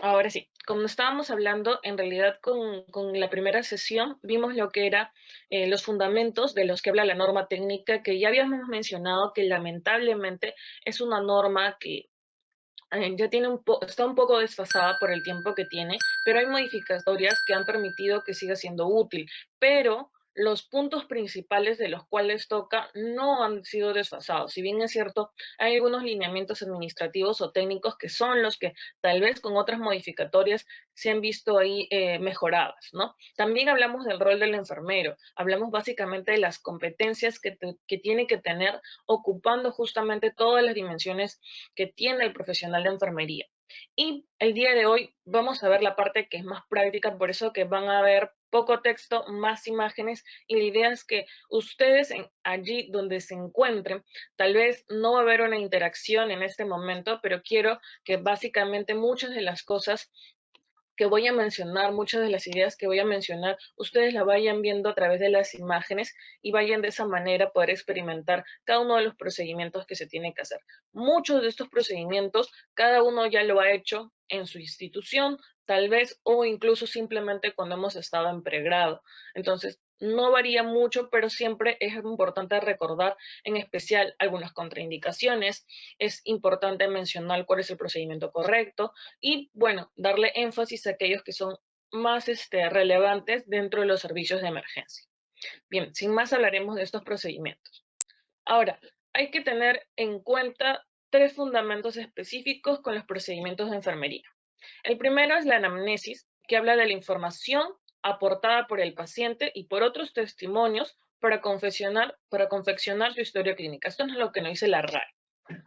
Ahora sí, como estábamos hablando, en realidad con la primera sesión vimos lo que era los fundamentos de los que habla la norma técnica, que ya habíamos mencionado que lamentablemente es una norma que ya tiene está un poco desfasada por el tiempo que tiene, pero hay modificatorias que han permitido que siga siendo útil, pero los puntos principales de los cuales toca no han sido desfasados. Si bien es cierto, hay algunos lineamientos administrativos o técnicos que son los que tal vez con otras modificatorias se han visto ahí mejoradas, ¿no? También hablamos del rol del enfermero, hablamos básicamente de las competencias que tiene que tener ocupando justamente todas las dimensiones que tiene el profesional de enfermería. Y el día de hoy vamos a ver la parte que es más práctica, por eso que van a ver poco texto, más imágenes, y la idea es que ustedes allí donde se encuentren, tal vez no va a haber una interacción en este momento, pero quiero que básicamente muchas de las cosas que voy a mencionar, muchas de las ideas que voy a mencionar, ustedes la vayan viendo a través de las imágenes y vayan de esa manera poder experimentar cada uno de los procedimientos que se tiene que hacer. Muchos de estos procedimientos, cada uno ya lo ha hecho en su institución, tal vez, o incluso simplemente cuando hemos estado en pregrado. Entonces, no varía mucho, pero siempre es importante recordar, en especial, algunas contraindicaciones. Es importante mencionar cuál es el procedimiento correcto, y bueno, darle énfasis a aquellos que son más relevantes dentro de los servicios de emergencia. Bien, sin más hablaremos de estos procedimientos. Ahora, hay que tener en cuenta tres fundamentos específicos con los procedimientos de enfermería. El primero es la anamnesis, que habla de la información aportada por el paciente y por otros testimonios para confeccionar su historia clínica. Esto no es lo que nos dice la RAE.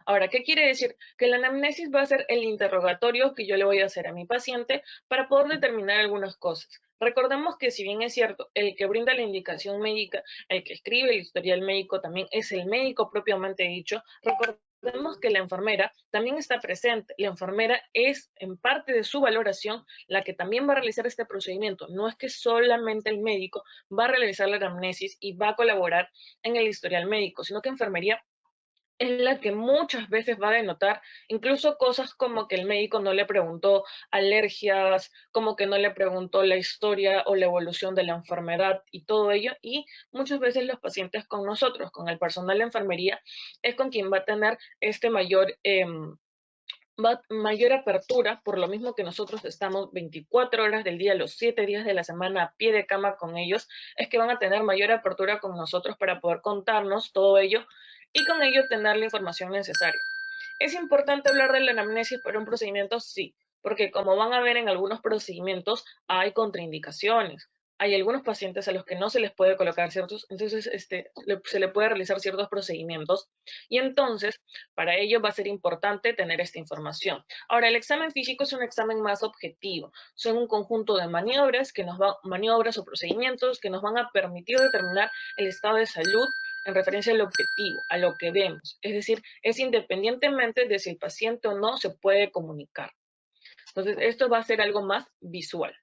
Ahora, ¿qué quiere decir? Que la anamnesis va a ser el interrogatorio que yo le voy a hacer a mi paciente para poder determinar algunas cosas. Recordemos que si bien es cierto, el que brinda la indicación médica, el que escribe el historial médico también es el médico propiamente dicho, recordemos que la enfermera también está presente. La enfermera es en parte de su valoración la que también va a realizar este procedimiento. No es que solamente el médico va a realizar la anamnesis y va a colaborar en el historial médico, sino que enfermería es la que muchas veces va a denotar incluso cosas como que el médico no le preguntó alergias, como que no le preguntó la historia o la evolución de la enfermedad y todo ello. Y muchas veces los pacientes con nosotros, con el personal de enfermería, es con quien va a tener mayor apertura, por lo mismo que nosotros estamos 24 horas del día, los 7 días de la semana a pie de cama con ellos, es que van a tener mayor apertura con nosotros para poder contarnos todo ello y con ello tener la información necesaria. ¿Es importante hablar de la anamnesis para un procedimiento? Sí, porque como van a ver en algunos procedimientos hay contraindicaciones. Hay algunos pacientes a los que no se les puede colocar ciertos, entonces se le puede realizar ciertos procedimientos y entonces para ello va a ser importante tener esta información. Ahora, el examen físico es un examen más objetivo. Son un conjunto de maniobras o procedimientos que nos van a permitir determinar el estado de salud en referencia al objetivo, a lo que vemos. Es decir, es independientemente de si el paciente o no se puede comunicar. Entonces, esto va a ser algo más visual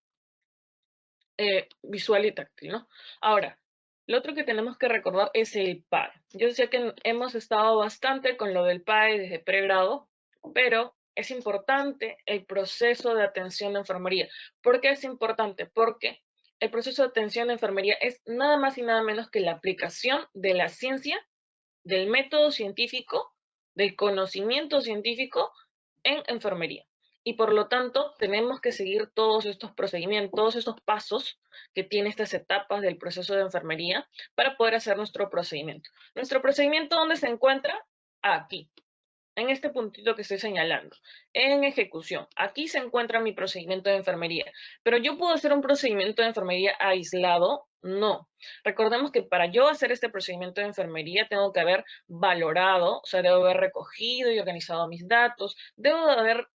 y táctil, ¿no? Ahora, lo otro que tenemos que recordar es el PAE. Yo sé que hemos estado bastante con lo del PAE desde pregrado, pero es importante el proceso de atención de enfermería. ¿Por qué es importante? Porque el proceso de atención de enfermería es nada más y nada menos que la aplicación de la ciencia, del método científico, del conocimiento científico en enfermería. Y por lo tanto, tenemos que seguir todos estos procedimientos, todos estos pasos que tiene estas etapas del proceso de enfermería para poder hacer nuestro procedimiento. ¿Nuestro procedimiento dónde se encuentra? Aquí, en este puntito que estoy señalando, en ejecución. Aquí se encuentra mi procedimiento de enfermería. Pero yo puedo hacer un procedimiento de enfermería aislado. No. Recordemos que para yo hacer este procedimiento de enfermería tengo que haber valorado, o sea, debo haber recogido y organizado mis datos, debo de haber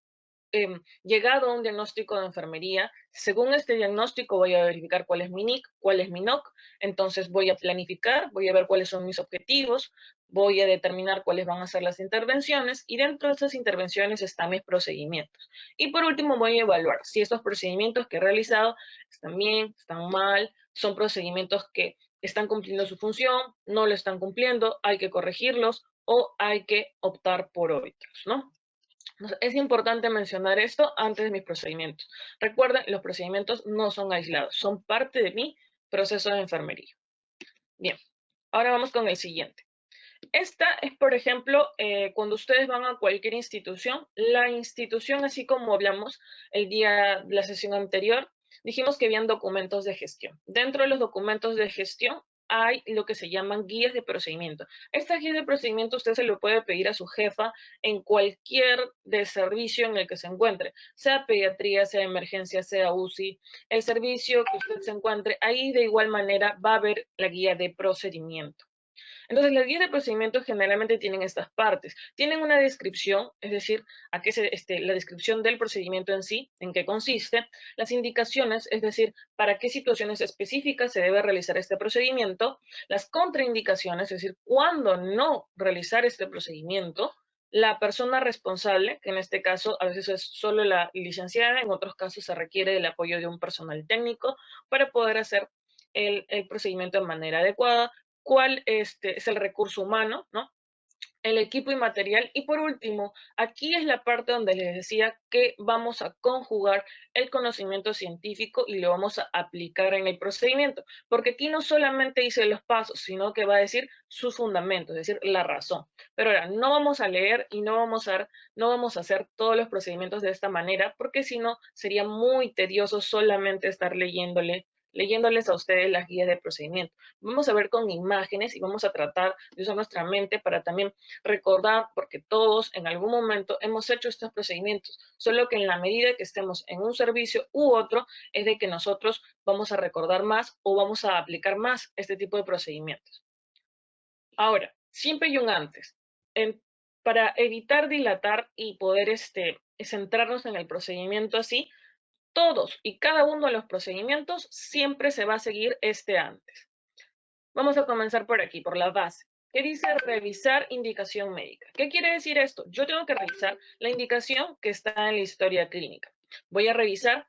llegado a un diagnóstico de enfermería. Según este diagnóstico voy a verificar cuál es mi NIC, cuál es mi NOC, entonces voy a planificar, voy a ver cuáles son mis objetivos, voy a determinar cuáles van a ser las intervenciones y dentro de esas intervenciones están mis procedimientos. Y por último voy a evaluar si estos procedimientos que he realizado están bien, están mal, son procedimientos que están cumpliendo su función, no lo están cumpliendo, hay que corregirlos o hay que optar por otros, ¿no? Entonces, es importante mencionar esto antes de mis procedimientos. Recuerden, los procedimientos no son aislados, son parte de mi proceso de enfermería. Bien, ahora vamos con el siguiente. Esta es, por ejemplo, cuando ustedes van a cualquier institución, la institución, así como hablamos el día de la sesión anterior, dijimos que habían documentos de gestión. Dentro de los documentos de gestión hay lo que se llaman guías de procedimiento. Estas guías de procedimiento usted se lo puede pedir a su jefa en cualquier de servicio en el que se encuentre, sea pediatría, sea emergencia, sea UCI, el servicio que usted se encuentre, ahí de igual manera va a haber la guía de procedimiento. Entonces, las guías de procedimiento generalmente tienen estas partes. Tienen una descripción, es decir, la descripción del procedimiento en sí, en qué consiste, las indicaciones, es decir, para qué situaciones específicas se debe realizar este procedimiento, las contraindicaciones, es decir, cuándo no realizar este procedimiento, la persona responsable, que en este caso a veces es solo la licenciada, en otros casos se requiere el apoyo de un personal técnico para poder hacer el procedimiento de manera adecuada, cuál es el recurso humano, ¿no? El equipo y material. Y por último, aquí es la parte donde les decía que vamos a conjugar el conocimiento científico y lo vamos a aplicar en el procedimiento. Porque aquí no solamente dice los pasos, sino que va a decir sus fundamentos, es decir, la razón. Pero ahora, no vamos a leer y no vamos a hacer todos los procedimientos de esta manera, porque si no, sería muy tedioso solamente estar leyéndoles a ustedes las guías de procedimiento. Vamos a ver con imágenes y vamos a tratar de usar nuestra mente para también recordar, porque todos en algún momento hemos hecho estos procedimientos, solo que en la medida que estemos en un servicio u otro, es de que nosotros vamos a recordar más o vamos a aplicar más este tipo de procedimientos. Ahora, siempre hay un antes. Para evitar dilatar y poder centrarnos en el procedimiento así, todos y cada uno de los procedimientos siempre se va a seguir este antes. Vamos a comenzar por aquí, por la base. ¿Qué dice revisar indicación médica? ¿Qué quiere decir esto? Yo tengo que revisar la indicación que está en la historia clínica. Voy a revisar,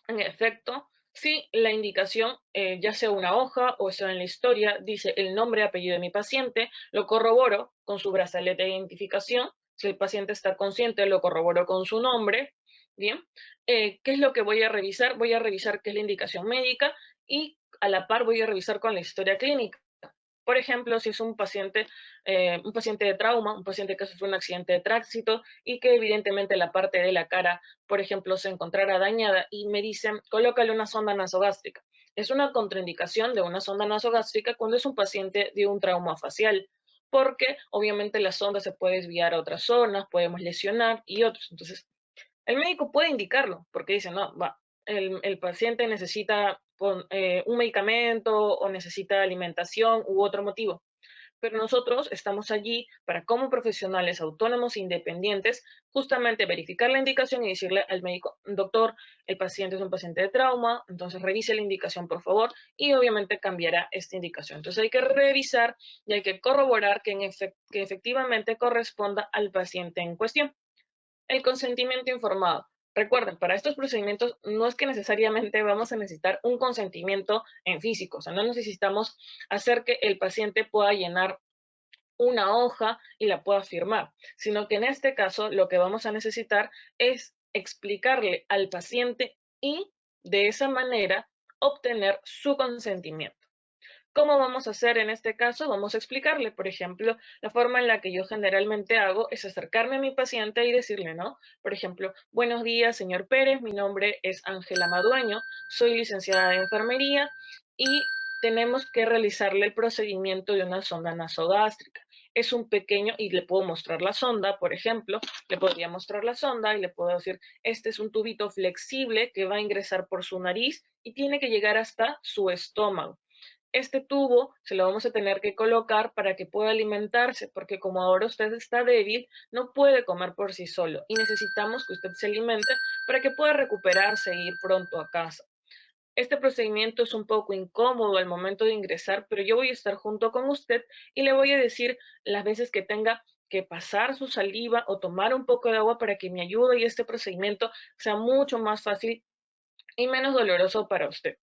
en efecto, si la indicación, ya sea una hoja o sea en la historia, dice el nombre, apellido de mi paciente, lo corroboro con su brazalete de identificación. Si el paciente está consciente, lo corroboro con su nombre. Bien, ¿qué es lo que voy a revisar? Voy a revisar qué es la indicación médica y a la par voy a revisar con la historia clínica. Por ejemplo, si es un paciente de trauma, un paciente que sufrió un accidente de tránsito y que evidentemente la parte de la cara, por ejemplo, se encontrara dañada y me dicen, colócale una sonda nasogástrica. Es una contraindicación de una sonda nasogástrica cuando es un paciente de un trauma facial, porque obviamente la sonda se puede desviar a otras zonas, podemos lesionar y otros. Entonces, el médico puede indicarlo, porque dice, no, el paciente necesita un medicamento o necesita alimentación u otro motivo. Pero nosotros estamos allí para, como profesionales autónomos e independientes, justamente verificar la indicación y decirle al médico, doctor, el paciente es un paciente de trauma, entonces revise la indicación, por favor, y obviamente cambiará esta indicación. Entonces hay que revisar y hay que corroborar que efectivamente corresponda al paciente en cuestión. El consentimiento informado. Recuerden, para estos procedimientos no es que necesariamente vamos a necesitar un consentimiento en físico, o sea, no necesitamos hacer que el paciente pueda llenar una hoja y la pueda firmar, sino que en este caso lo que vamos a necesitar es explicarle al paciente y de esa manera obtener su consentimiento. ¿Cómo vamos a hacer en este caso? Vamos a explicarle, por ejemplo, la forma en la que yo generalmente hago es acercarme a mi paciente y decirle, ¿no? Por ejemplo, buenos días, señor Pérez, mi nombre es Ángela Madueño, soy licenciada de enfermería y tenemos que realizarle el procedimiento de una sonda nasogástrica. Es un pequeño, y le puedo mostrar la sonda, por ejemplo, le podría mostrar la sonda y le puedo decir, este es un tubito flexible que va a ingresar por su nariz y tiene que llegar hasta su estómago. Este tubo se lo vamos a tener que colocar para que pueda alimentarse, porque como ahora usted está débil, no puede comer por sí solo y necesitamos que usted se alimente para que pueda recuperarse e ir pronto a casa. Este procedimiento es un poco incómodo al momento de ingresar, pero yo voy a estar junto con usted y le voy a decir las veces que tenga que pasar su saliva o tomar un poco de agua para que me ayude y este procedimiento sea mucho más fácil y menos doloroso para usted.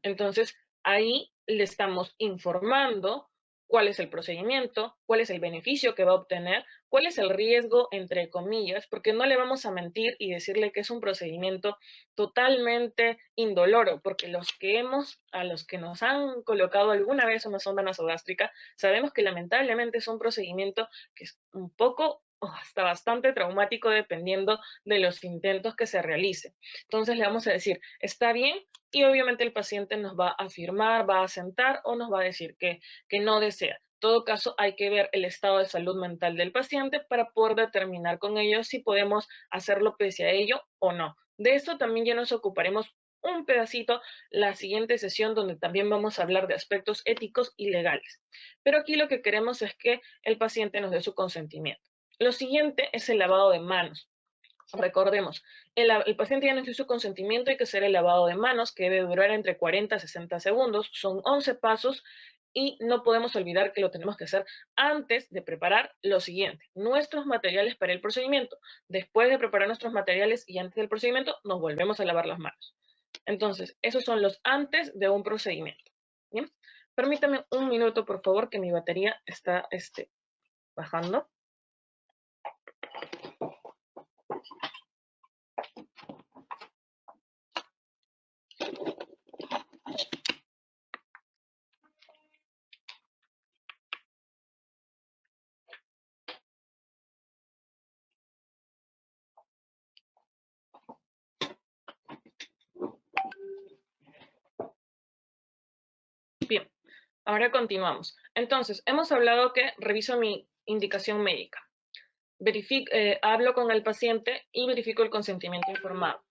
Entonces, ahí le estamos informando cuál es el procedimiento, cuál es el beneficio que va a obtener, cuál es el riesgo, entre comillas, porque no le vamos a mentir y decirle que es un procedimiento totalmente indoloro, porque a los que nos han colocado alguna vez una sonda nasogástrica, sabemos que lamentablemente es un procedimiento que es un poco o hasta bastante traumático dependiendo de los intentos que se realicen. Entonces le vamos a decir, está bien, y obviamente el paciente nos va a afirmar, va a asentar o nos va a decir que no desea. En todo caso, hay que ver el estado de salud mental del paciente para poder determinar con ello si podemos hacerlo pese a ello o no. De esto también ya nos ocuparemos un pedacito la siguiente sesión, donde también vamos a hablar de aspectos éticos y legales. Pero aquí lo que queremos es que el paciente nos dé su consentimiento. Lo siguiente es el lavado de manos. Recordemos, el paciente ya nos dio su consentimiento, hay que hacer el lavado de manos, que debe durar entre 40 a 60 segundos. Son 11 pasos y no podemos olvidar que lo tenemos que hacer antes de preparar lo siguiente: nuestros materiales para el procedimiento. Después de preparar nuestros materiales y antes del procedimiento, nos volvemos a lavar las manos. Entonces, esos son los antes de un procedimiento. ¿Bien? Permítame un minuto, por favor, que mi batería está bajando. Bien, ahora continuamos. Entonces, hemos hablado que reviso mi indicación médica. Hablo con el paciente y verifico el consentimiento informado.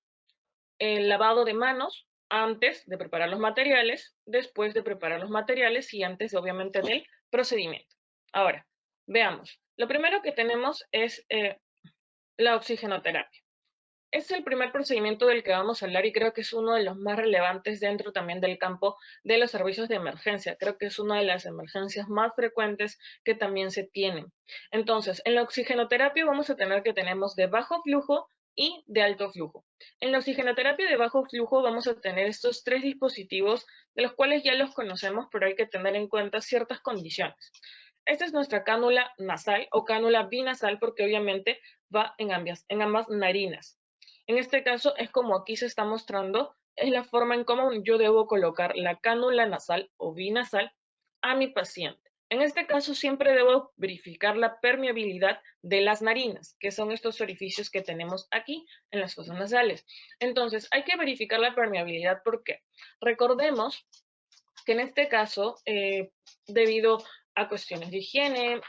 El lavado de manos antes de preparar los materiales, después de preparar los materiales y antes, obviamente, del procedimiento. Ahora, veamos. Lo primero que tenemos es la oxigenoterapia. Es el primer procedimiento del que vamos a hablar y creo que es uno de los más relevantes dentro también del campo de los servicios de emergencia. Creo que es una de las emergencias más frecuentes que también se tienen. Entonces, en la oxigenoterapia vamos a tener que tenemos de bajo flujo y de alto flujo. En la oxigenoterapia de bajo flujo vamos a tener estos tres dispositivos, de los cuales ya los conocemos, pero hay que tener en cuenta ciertas condiciones. Esta es nuestra cánula nasal o cánula binasal, porque obviamente va en ambas narinas. En este caso es como aquí se está mostrando, es la forma en cómo yo debo colocar la cánula nasal o binasal a mi paciente. En este caso siempre debo verificar la permeabilidad de las narinas, que son estos orificios que tenemos aquí en las fosas nasales. Entonces hay que verificar la permeabilidad porque recordemos que en este caso, debido a cuestiones de higiene,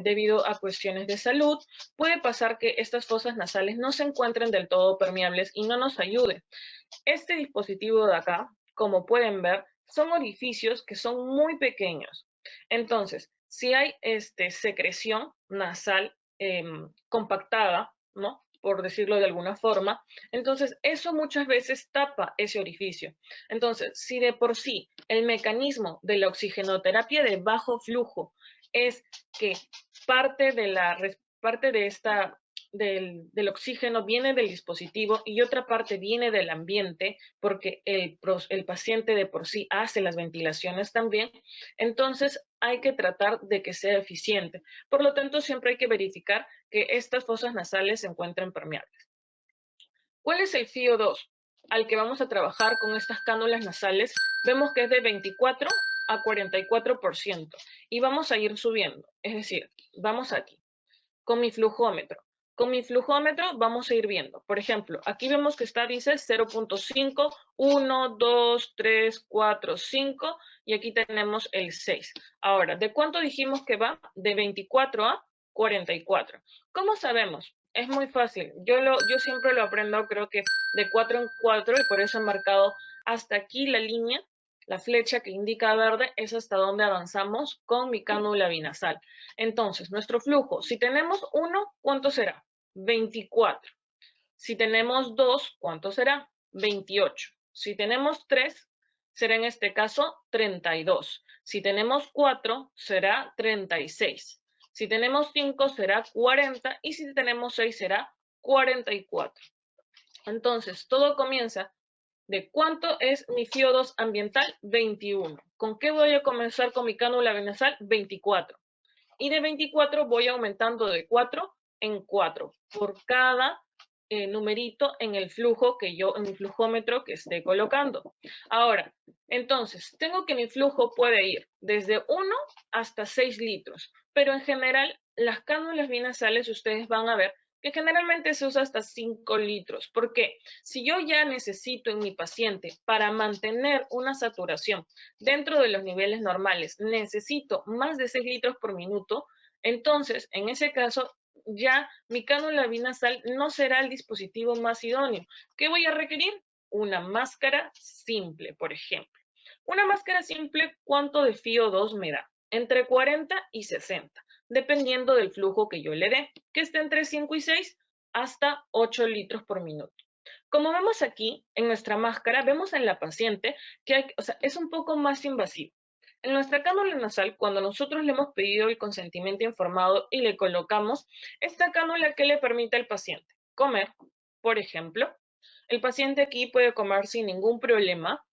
debido a cuestiones de salud, puede pasar que estas fosas nasales no se encuentren del todo permeables y no nos ayuden. Este dispositivo de acá, como pueden ver, son orificios que son muy pequeños. Entonces, si hay secreción nasal compactada, ¿no?, por decirlo de alguna forma, entonces eso muchas veces tapa ese orificio. Entonces, si de por sí el mecanismo de la oxigenoterapia de bajo flujo es que parte del oxígeno viene del dispositivo y otra parte viene del ambiente, porque el paciente de por sí hace las ventilaciones también, entonces hay que tratar de que sea eficiente. Por lo tanto, siempre hay que verificar que estas fosas nasales se encuentren permeables. ¿Cuál es el FiO2 al que vamos a trabajar con estas cánulas nasales? Vemos que es de 24 a 44% y vamos a ir subiendo. Es decir, vamos aquí con mi flujómetro. Con mi flujómetro vamos a ir viendo. Por ejemplo, aquí vemos que dice 0.5, 1, 2, 3, 4, 5 y aquí tenemos el 6. Ahora, ¿de cuánto dijimos que va? De 24 a 44. ¿Cómo sabemos? Es muy fácil. Yo siempre lo aprendo, creo que de 4 en 4, y por eso he marcado hasta aquí la línea. La flecha que indica verde es hasta donde avanzamos con mi cánula binasal. Entonces, nuestro flujo, si tenemos 1, ¿cuánto será? 24. Si tenemos 2, ¿cuánto será? 28. Si tenemos 3, será en este caso 32. Si tenemos 4, será 36. Si tenemos 5, será 40. Y si tenemos 6, será 44. Entonces, todo comienza de cuánto es mi FiO2 ambiental, 21. ¿Con qué voy a comenzar con mi cánula venasal? 24. Y de 24 voy aumentando de 4 en 4 por cada numerito en el flujo en mi flujómetro que esté colocando. Ahora, entonces, tengo que mi flujo puede ir desde 1 hasta 6 litros, pero en general las cánulas binasales ustedes van a ver que generalmente se usa hasta 5 litros. Porque si yo ya necesito en mi paciente para mantener una saturación dentro de los niveles normales, necesito más de 6 litros por minuto, entonces, en ese caso, ya mi cánula binasal no será el dispositivo más idóneo. ¿Qué voy a requerir? Una máscara simple, por ejemplo. Una máscara simple, ¿cuánto de FiO2 me da? Entre 40 y 60, dependiendo del flujo que yo le dé, que esté entre 5 y 6 hasta 8 litros por minuto. Como vemos aquí, en nuestra máscara, vemos en la paciente que es un poco más invasivo. En nuestra cánula nasal, cuando nosotros le hemos pedido el consentimiento informado y le colocamos esta cánula que le permite al paciente comer, por ejemplo, el paciente aquí puede comer sin ningún problema,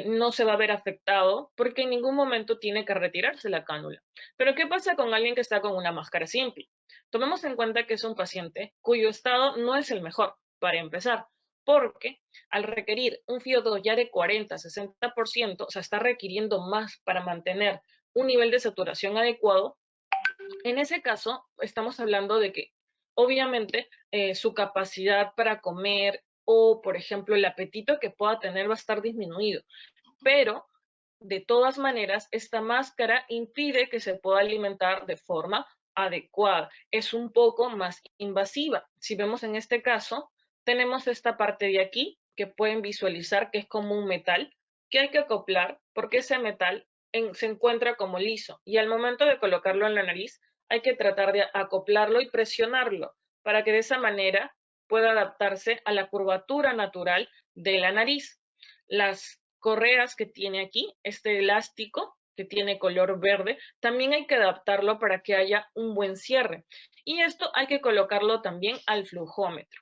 no se va a ver afectado porque en ningún momento tiene que retirarse la cánula. Pero ¿qué pasa con alguien que está con una máscara simple? Tomemos en cuenta que es un paciente cuyo estado no es el mejor, para empezar, porque al requerir un FiO2 ya de 40, 60%, o sea, está requiriendo más para mantener un nivel de saturación adecuado. En ese caso, estamos hablando de que obviamente su capacidad para comer o, por ejemplo, el apetito que pueda tener va a estar disminuido. Pero, de todas maneras, esta máscara impide que se pueda alimentar de forma adecuada. Es un poco más invasiva. Si vemos en este caso, tenemos esta parte de aquí que pueden visualizar que es como un metal que hay que acoplar porque ese metal se encuentra como liso y al momento de colocarlo en la nariz hay que tratar de acoplarlo y presionarlo para que de esa manera pueda adaptarse a la curvatura natural de la nariz. Las correas que tiene aquí, este elástico que tiene color verde, también hay que adaptarlo para que haya un buen cierre. Y esto hay que colocarlo también al flujómetro.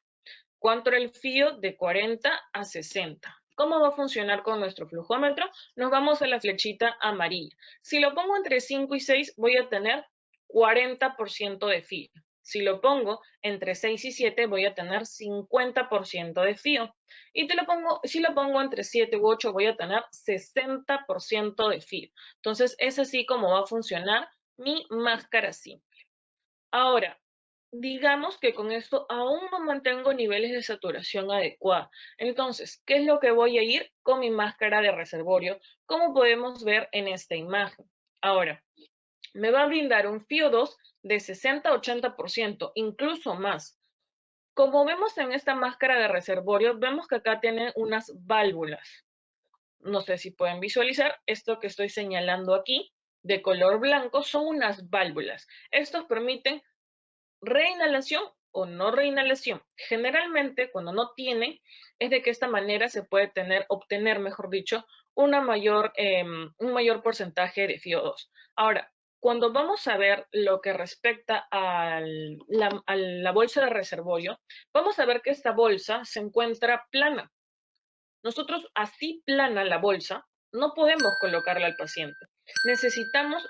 ¿Cuánto era el FiO? De 40 a 60. ¿Cómo va a funcionar con nuestro flujómetro? Nos vamos a la flechita amarilla. Si lo pongo entre 5 y 6, voy a tener 40% de FiO. Si lo pongo entre 6 y 7, voy a tener 50% de FiO. Y si lo pongo entre 7 u 8, voy a tener 60% de FiO. Entonces, es así como va a funcionar mi máscara simple. Ahora, digamos que con esto aún no mantengo niveles de saturación adecuados. Entonces, ¿qué es lo que voy a ir con mi máscara de reservorio? Como podemos ver en esta imagen. Ahora, me va a brindar un FiO2 de 60 a 80%, incluso más. Como vemos en esta máscara de reservorio, vemos que acá tiene unas válvulas. No sé si pueden visualizar esto que estoy señalando aquí, de color blanco, son unas válvulas. Estos permiten reinhalación o no reinhalación. Generalmente, cuando no tiene, es de que esta manera se puede obtener, mejor dicho, un mayor porcentaje de FiO2. Ahora, cuando vamos a ver lo que respecta a la bolsa de reservorio, vamos a ver que esta bolsa se encuentra plana. Nosotros así plana la bolsa, no podemos colocarla al paciente. Necesitamos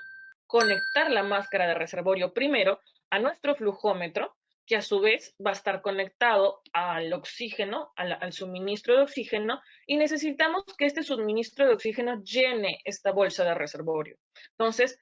conectar la máscara de reservorio primero a nuestro flujómetro, que a su vez va a estar conectado al oxígeno, al suministro de oxígeno, y necesitamos que este suministro de oxígeno llene esta bolsa de reservorio. Entonces,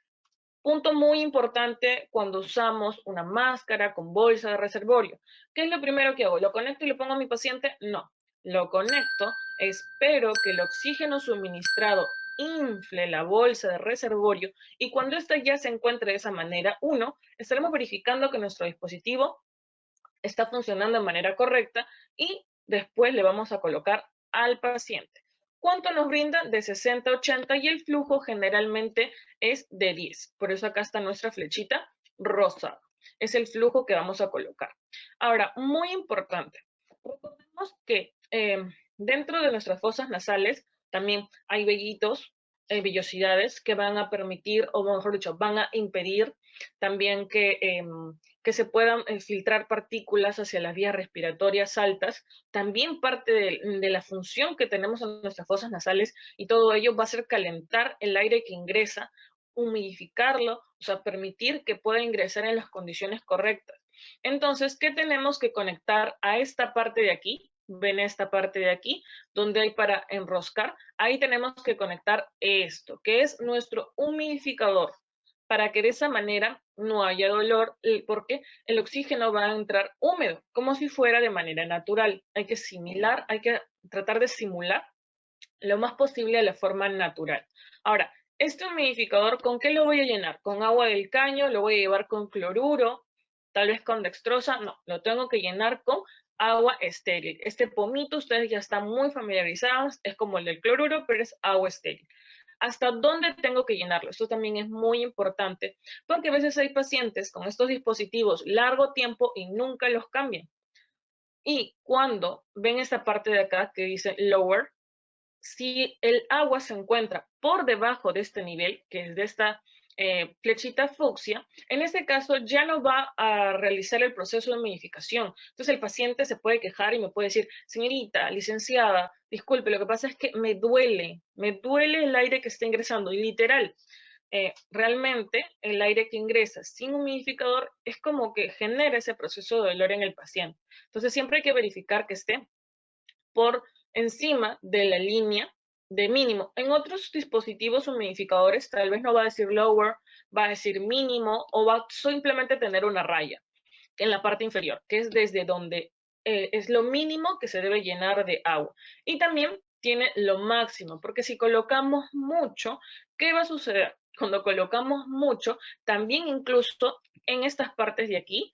punto muy importante cuando usamos una máscara con bolsa de reservorio. ¿Qué es lo primero que hago? ¿Lo conecto y lo pongo a mi paciente? No. Lo conecto, espero que el oxígeno suministrado infle la bolsa de reservorio y cuando esta ya se encuentre de esa manera, estaremos verificando que nuestro dispositivo está funcionando de manera correcta y después le vamos a colocar al paciente. ¿Cuánto nos brinda? De 60 a 80 y el flujo generalmente es de 10. Por eso acá está nuestra flechita rosa. Es el flujo que vamos a colocar. Ahora, muy importante, recordemos que dentro de nuestras fosas nasales también hay vellitos, vellosidades que van a permitir, o mejor dicho, van a impedir también que que se puedan filtrar partículas hacia las vías respiratorias altas, también parte de la función que tenemos en nuestras fosas nasales, y todo ello va a ser calentar el aire que ingresa, humidificarlo, o sea, permitir que pueda ingresar en las condiciones correctas. Entonces, ¿qué tenemos que conectar a esta parte de aquí? Ven esta parte de aquí, donde hay para enroscar. Ahí tenemos que conectar esto, que es nuestro humidificador, para que de esa manera no haya dolor, porque el oxígeno va a entrar húmedo, como si fuera de manera natural. Hay que tratar de simular lo más posible de la forma natural. Ahora, este humidificador, ¿con qué lo voy a llenar? ¿Con agua del caño? ¿Lo voy a llevar con cloruro? ¿Tal vez con dextrosa? No, lo tengo que llenar con agua estéril. Este pomito, ustedes ya están muy familiarizados, es como el del cloruro, pero es agua estéril. ¿Hasta dónde tengo que llenarlo? Esto también es muy importante, porque a veces hay pacientes con estos dispositivos largo tiempo y nunca los cambian. Y cuando ven esta parte de acá que dice lower, si el agua se encuentra por debajo de este nivel, que es de esta flechita fucsia, en este caso ya no va a realizar el proceso de humidificación. Entonces el paciente se puede quejar y me puede decir, señorita, licenciada, disculpe, lo que pasa es que me duele el aire que está ingresando, y literal, realmente el aire que ingresa sin humidificador es como que genera ese proceso de dolor en el paciente. Entonces siempre hay que verificar que esté por encima de la línea de mínimo. En otros dispositivos humidificadores tal vez no va a decir lower, va a decir mínimo, o va a simplemente tener una raya en la parte inferior, que es desde donde es lo mínimo que se debe llenar de agua. Y también tiene lo máximo, porque si colocamos mucho, ¿qué va a suceder? Cuando colocamos mucho, también incluso en estas partes de aquí,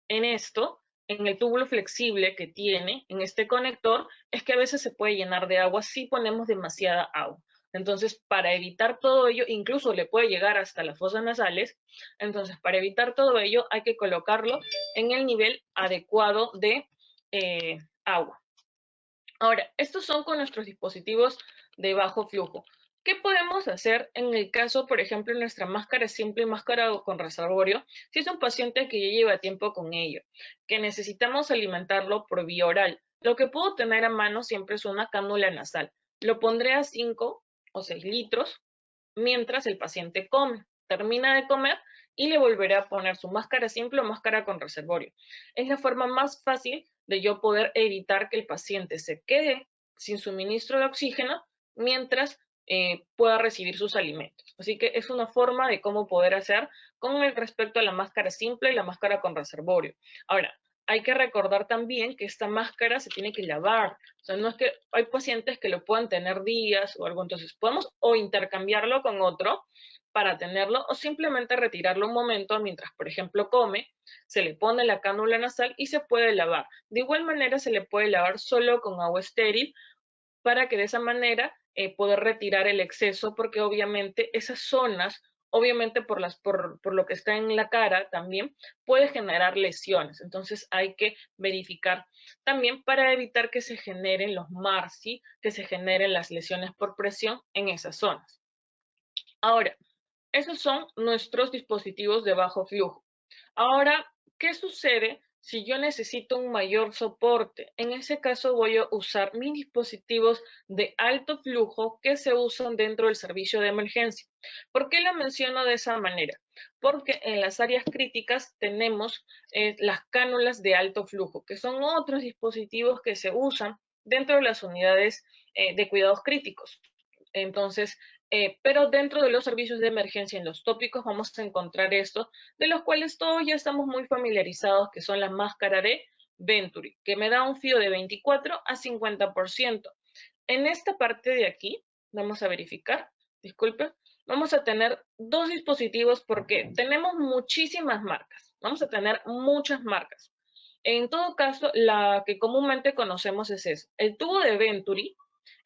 en esto, en el túbulo flexible que tiene, en este conector, es que a veces se puede llenar de agua si ponemos demasiada agua. Entonces, para evitar todo ello, incluso le puede llegar hasta las fosas nasales. Entonces, para evitar todo ello, hay que colocarlo en el nivel adecuado de agua. Ahora, estos son con nuestros dispositivos de bajo flujo. ¿Qué podemos hacer en el caso, por ejemplo, de nuestra máscara simple y máscara con reservorio? Si es un paciente que ya lleva tiempo con ello, que necesitamos alimentarlo por vía oral, lo que puedo tener a mano siempre es una cánula nasal. Lo pondré a 5 o 6 litros mientras el paciente come. Termina de comer y le volveré a poner su máscara simple o máscara con reservorio. Es la forma más fácil de yo poder evitar que el paciente se quede sin suministro de oxígeno mientras pueda recibir sus alimentos. Así que es una forma de cómo poder hacer con respecto a la máscara simple y la máscara con reservorio. Ahora, hay que recordar también que esta máscara se tiene que lavar. O sea, no es que hay pacientes que lo puedan tener días o algo, entonces podemos o intercambiarlo con otro para tenerlo, o simplemente retirarlo un momento mientras, por ejemplo, come, se le pone la cánula nasal y se puede lavar. De igual manera se le puede lavar solo con agua estéril, para que de esa manera poder retirar el exceso, porque obviamente esas zonas, obviamente por lo que está en la cara también, puede generar lesiones. Entonces hay que verificar también para evitar que se generen los MARSI, que se generen las lesiones por presión en esas zonas. Ahora, esos son nuestros dispositivos de bajo flujo. Ahora, ¿qué sucede si yo necesito un mayor soporte? En ese caso voy a usar mis dispositivos de alto flujo que se usan dentro del servicio de emergencia. ¿Por qué lo menciono de esa manera? Porque en las áreas críticas tenemos las cánulas de alto flujo, que son otros dispositivos que se usan dentro de las unidades de cuidados críticos. Entonces, pero dentro de los servicios de emergencia, en los tópicos, vamos a encontrar esto, de los cuales todos ya estamos muy familiarizados, que son la máscara de Venturi, que me da un fío de 24 a 50%. En esta parte de aquí, vamos a verificar, disculpen, vamos a tener dos dispositivos porque tenemos muchísimas marcas, vamos a tener muchas marcas. En todo caso, la que comúnmente conocemos es esa. El tubo de Venturi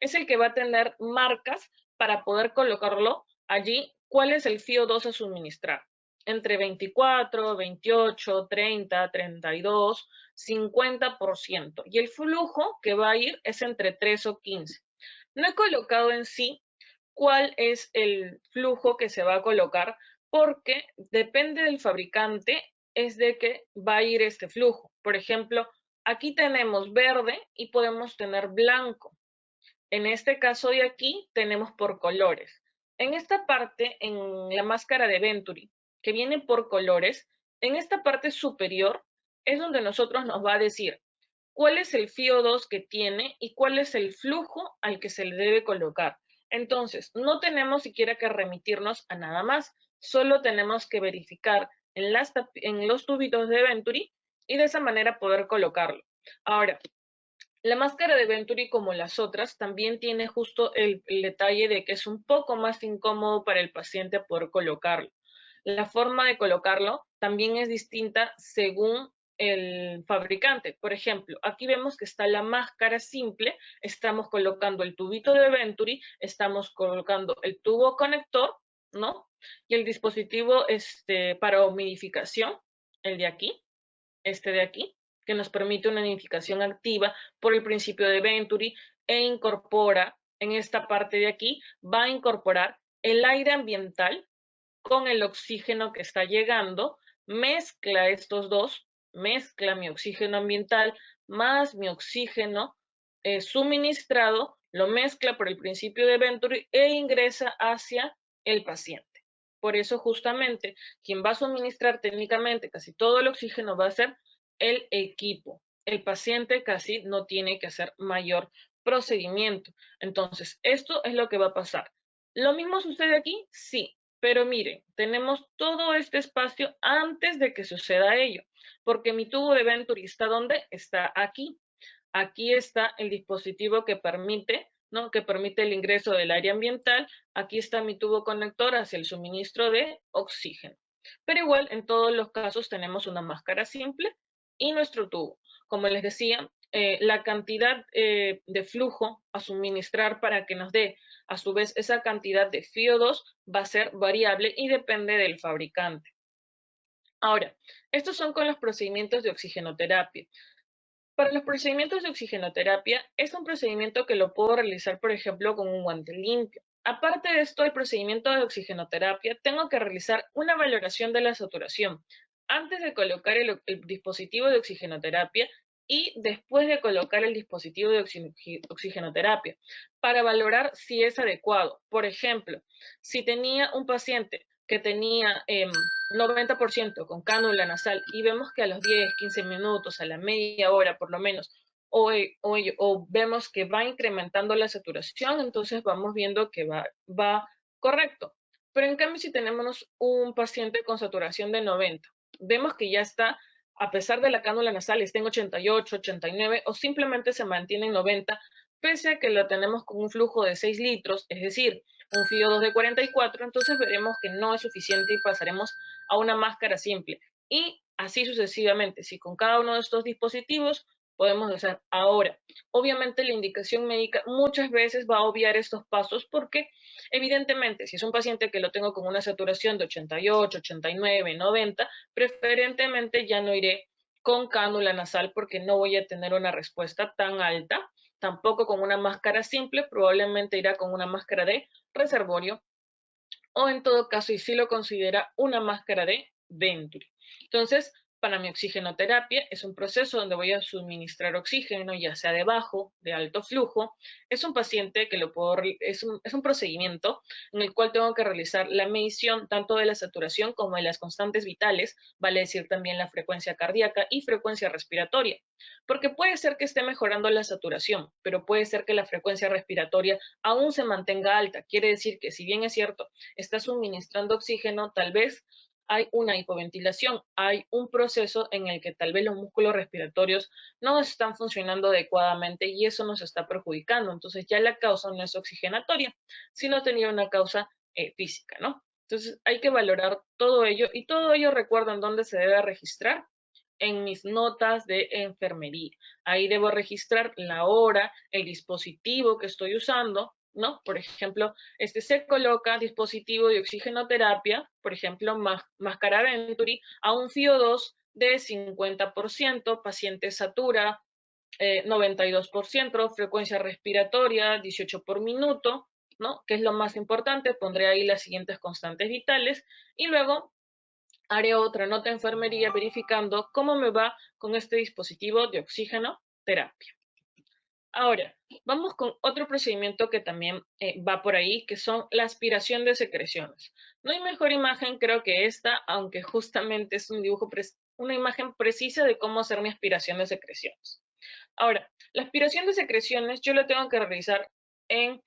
es el que va a tener marcas para poder colocarlo allí. ¿Cuál es el FIO 2 a suministrar? Entre 24, 28, 30, 32, 50%. Y el flujo que va a ir es entre 3 o 15. No he colocado en sí cuál es el flujo que se va a colocar porque depende del fabricante. es de que va a ir este flujo. Por ejemplo, aquí tenemos verde y podemos tener blanco. En este caso de aquí tenemos por colores. En esta parte, en la máscara de Venturi, que viene por colores, en esta parte superior es donde nosotros nos va a decir cuál es el FiO2 que tiene y cuál es el flujo al que se le debe colocar. Entonces, no tenemos siquiera que remitirnos a nada más, solo tenemos que verificar en los tubitos de Venturi y de esa manera poder colocarlo. Ahora, la máscara de Venturi, como las otras, también tiene justo el detalle de que es un poco más incómodo para el paciente poder colocarlo. La forma de colocarlo también es distinta según el fabricante. Por ejemplo, aquí vemos que está la máscara simple, estamos colocando el tubito de Venturi, estamos colocando el tubo conector, ¿no? Y el dispositivo para humidificación, el de aquí, este de aquí, que nos permite una nidificación activa por el principio de Venturi e incorpora en esta parte de aquí, va a incorporar el aire ambiental con el oxígeno que está llegando, mezcla estos dos, mezcla mi oxígeno ambiental más mi oxígeno suministrado, lo mezcla por el principio de Venturi e ingresa hacia el paciente. Por eso justamente quien va a suministrar técnicamente casi todo el oxígeno va a ser el equipo. El paciente casi no tiene que hacer mayor procedimiento. Entonces, esto es lo que va a pasar. ¿Lo mismo sucede aquí? Sí, pero miren, tenemos todo este espacio antes de que suceda ello, porque mi tubo de Venturi está ¿dónde? Está aquí. Aquí está el dispositivo que permite, ¿no? Que permite el ingreso del aire ambiental. Aquí está mi tubo conector hacia el suministro de oxígeno. Pero igual, en todos los casos tenemos una máscara simple y nuestro tubo. Como les decía, la cantidad de flujo a suministrar para que nos dé a su vez esa cantidad de FiO2 va a ser variable y depende del fabricante. Ahora, estos son con los procedimientos de oxigenoterapia. Para los procedimientos de oxigenoterapia, es un procedimiento que lo puedo realizar, por ejemplo, con un guante limpio. Aparte de esto, el procedimiento de oxigenoterapia, tengo que realizar una valoración de la saturación antes de colocar el dispositivo de oxigenoterapia y después de colocar el dispositivo de oxigenoterapia para valorar si es adecuado. Por ejemplo, si tenía un paciente que tenía 90% con cánula nasal y vemos que a los 10, 15 minutos, a la media hora por lo menos, o vemos que va incrementando la saturación, entonces vamos viendo que va correcto. Pero en cambio, si tenemos un paciente con saturación de 90, vemos que ya está, a pesar de la cánula nasal, está en 88, 89 o simplemente se mantiene en 90, pese a que lo tenemos con un flujo de 6 litros, es decir, un FiO2 de 44, entonces veremos que no es suficiente y pasaremos a una máscara simple. Y así sucesivamente, si con cada uno de estos dispositivos podemos hacer ahora. Obviamente la indicación médica muchas veces va a obviar estos pasos porque evidentemente si es un paciente que lo tengo con una saturación de 88, 89, 90, preferentemente ya no iré con cánula nasal porque no voy a tener una respuesta tan alta. Tampoco con una máscara simple, probablemente irá con una máscara de reservorio o en todo caso, y si lo considera, una máscara de Venturi. Entonces, para mi oxigenoterapia es un proceso donde voy a suministrar oxígeno, ya sea de bajo, de alto flujo. Es un paciente que es un procedimiento en el cual tengo que realizar la medición tanto de la saturación como de las constantes vitales, vale decir también la frecuencia cardíaca y frecuencia respiratoria. Porque puede ser que esté mejorando la saturación, pero puede ser que la frecuencia respiratoria aún se mantenga alta. Quiere decir que si bien es cierto, está suministrando oxígeno, tal vez hay una hipoventilación, hay un proceso en el que tal vez los músculos respiratorios no están funcionando adecuadamente y eso nos está perjudicando. Entonces ya la causa no es oxigenatoria, sino tenía una causa física, ¿no? Entonces hay que valorar todo ello y todo ello recuerden dónde se debe registrar en mis notas de enfermería. Ahí debo registrar la hora, el dispositivo que estoy usando, ¿no? Por ejemplo, se coloca dispositivo de oxigenoterapia, por ejemplo, máscara Venturi, a un FiO2 de 50%, paciente satura 92%, frecuencia respiratoria 18 por minuto, ¿no? Que es lo más importante, pondré ahí las siguientes constantes vitales y luego haré otra nota de enfermería verificando cómo me va con este dispositivo de oxígeno terapia. Ahora, vamos con otro procedimiento que también va por ahí, que son la aspiración de secreciones. No hay mejor imagen, creo que esta, aunque justamente es un dibujo, una imagen precisa de cómo hacer mi aspiración de secreciones. Ahora, la aspiración de secreciones yo la tengo que realizar en,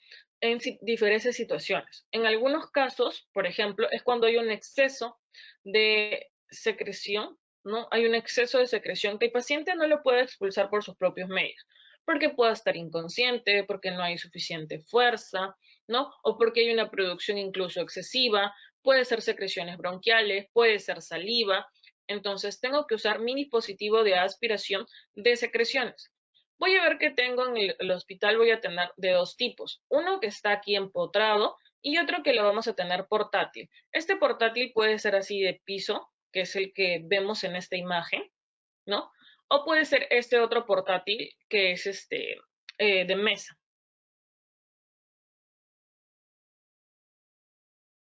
diferentes situaciones. En algunos casos, por ejemplo, es cuando hay un exceso de secreción, ¿no? Hay un exceso de secreción que el paciente no lo puede expulsar por sus propios medios, porque pueda estar inconsciente, porque no hay suficiente fuerza, ¿no? O porque hay una producción incluso excesiva, puede ser secreciones bronquiales, puede ser saliva. Entonces, tengo que usar mi dispositivo de aspiración de secreciones. Voy a ver que tengo en el hospital, voy a tener de dos tipos. Uno que está aquí empotrado y otro que lo vamos a tener portátil. Este portátil puede ser así de piso, que es el que vemos en esta imagen, ¿no? O puede ser este otro portátil que es de mesa.